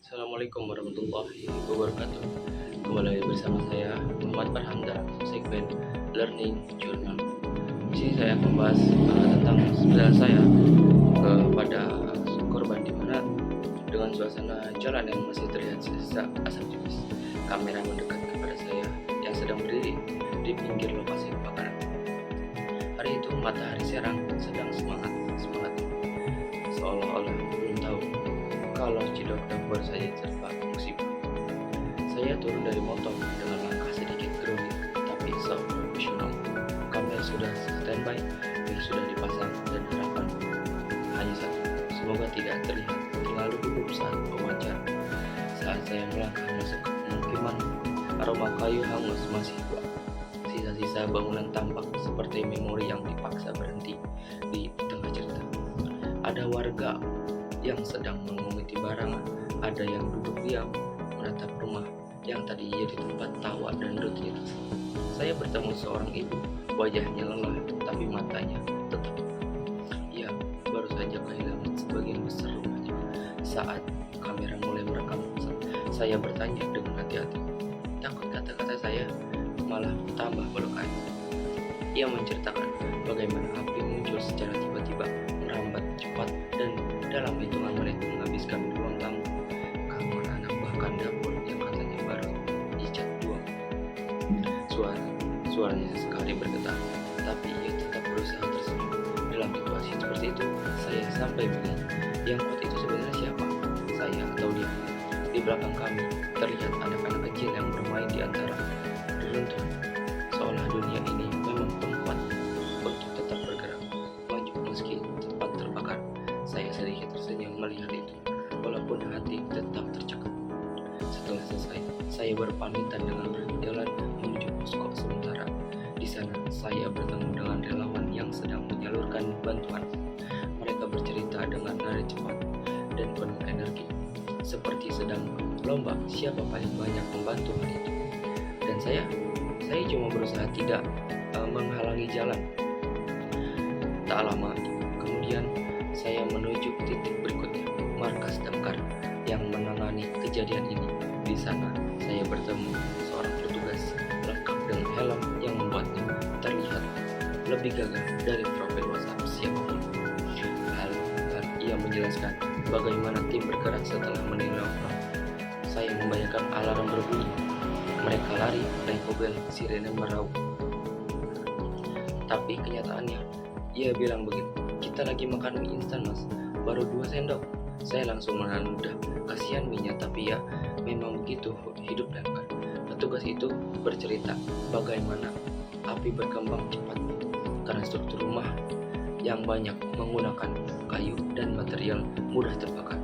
Assalamualaikum warahmatullahi wabarakatuh. Kembali bersama saya Muhammad Farhan dalam segmen Learning Journal. Di sini saya akan membahas tentang perjalanan saya kepada korban, di mana dengan suasana jalan yang masih terlihat sisa asap tipis, kamera mendekat kepada saya yang sedang berdiri di pinggir lokasi kebakaran. Hari itu matahari serang sedang semangat seolah-olah belum tahu kalau Cidokdok baru saja tertimpa musibah. Saya turun dari motor dengan langkah sedikit gerungi, tapi so profesional. Kamera sudah standby, mic sudah dipasang, dan harapan hanya satu: semoga tidak terlihat terlalu gugup saat wawancara. Saat saya melangkah masuk ke pemukiman, aroma kayu hangus masih kuat. Sisa-sisa bangunan tampak seperti memori yang dipaksa berhenti di tengah cerita. Ada warga yang sedang mengumiti barang, ada yang duduk diam menatap rumah yang tadi jadi tempat tawa dan rutinitas. Saya bertemu seorang ibu, wajahnya lelah tapi matanya tetap. Ia baru saja kehilangan sebagian besar rumahnya. Saat kamera mulai merekam, saya bertanya dengan hati-hati. Takut kata-kata saya malah tambah melukai. Ia menceritakan bagaimana api muncul secara tiba-tiba, merambat cepat, dan dalam hitungan menit menghabiskan ruang tamu, kamar anak, bahkan dapur yang katanya baru dicat dua. Suaranya sekali bergetar, tapi ia tetap berusaha tersenyum. Dalam situasi seperti itu, saya sampai bingung. Yang kuat itu sebenarnya siapa? Saya atau dia? Di belakang kami terlihat anak-anak kecil yang bermain di antara reruntuhan, seolah dunia ini memang tempat untuk tetap bergerak maju meski tempat terbakar. Saya sedikit tersenyum melihat itu, walaupun hati tetap tercekat. Setelah selesai, saya berpamitan dengan berjalan menuju posko sementara. Di sana, saya bertemu dengan relawan yang sedang menyalurkan bantuan. Mereka bercerita dengan nada cepat dan penuh energi, seperti sedang lomba siapa paling banyak membantu hal itu. Dan saya cuma berusaha tidak menghalangi jalan. Tak lama kemudian, saya menuju titik berikutnya, markas damkar yang menangani kejadian ini. Di sana, saya bertemu seorang petugas lengkap dengan helm yang membuatnya terlihat lebih gagah dari profil WhatsApp siapapun. Lalu ia menjelaskan bagaimana tim bergerak setelah menilai orang. Saya membayangkan alarm berbunyi, mereka lari, naik mobil, sirene meraup. Tapi kenyataannya, ia bilang begini, kita lagi makan mie instan mas, baru 2 sendok. Saya langsung menandah, kasihan mie-nya, tapi ya memang begitu hidup damkar. Petugas itu bercerita bagaimana api berkembang cepat karena struktur rumah yang banyak menggunakan kayu dan material mudah terbakar.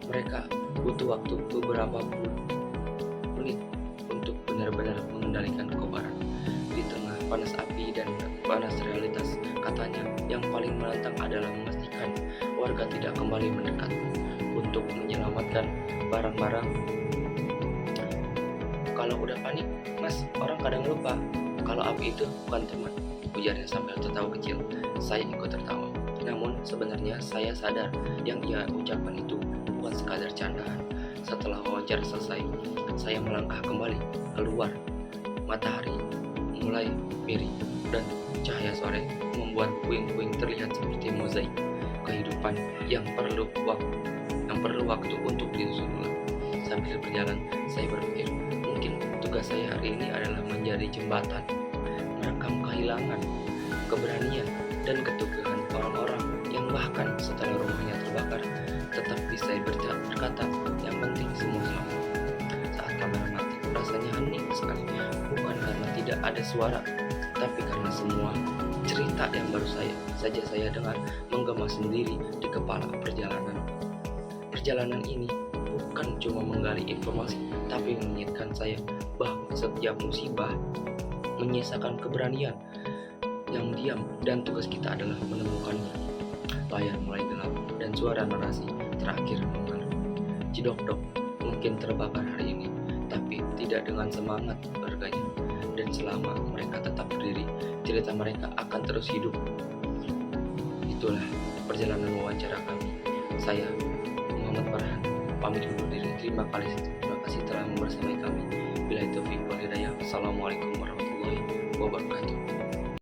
Mereka butuh waktu beberapa puluh menit untuk benar-benar mengendalikan kobaran. Di tengah panas api dan panas realitas, katanya yang paling menantang adalah memastikan warga tidak kembali mendekat untuk menyelamatkan barang-barang. Kalau udah panik, mas, orang kadang lupa kalau api itu bukan teman, ujarnya sambil tertawa kecil. Saya ikut tertawa. Namun sebenarnya saya sadar yang ia ucapkan itu bukan sekadar candaan. Setelah wawancara selesai, saya melangkah kembali keluar. Matahari mulai miring dan cahaya sore membuat puing-puing terlihat seperti mozaik kehidupan yang perlu waktu untuk disusun ulang. Sambil berjalan, saya berpikir, mungkin tugas saya hari ini adalah menjadi jembatan, merekam kehilangan, keberanian, dan keteguhan orang-orang yang bahkan setelah rumahnya terbakar tetap bisa berkata, yang penting semua selamat. Saat kamera mati, rasanya hening sekali, bukan karena tidak ada suara, tapi karena semua cerita yang baru saja saya dengar menggema sendiri di kepala. Perjalanan ini bukan cuma menggali informasi, tapi mengingatkan saya bahwa setiap musibah menyisakan keberanian yang diam, dan tugas kita adalah menemukannya. Layar mulai gelap dan suara narasi terakhir mengalir. Cidokdok mungkin terbakar hari ini, tapi tidak dengan semangat warganya. Dan selama mereka tetap berdiri, cerita mereka akan terus hidup. Itulah perjalanan wawancara kami. Saya Muhammad Farhan pamit undur diri. Terima kasih telah membersamai kami. Bila itu wal hidayah. Assalamualaikum warahmatullahi wabarakatuh.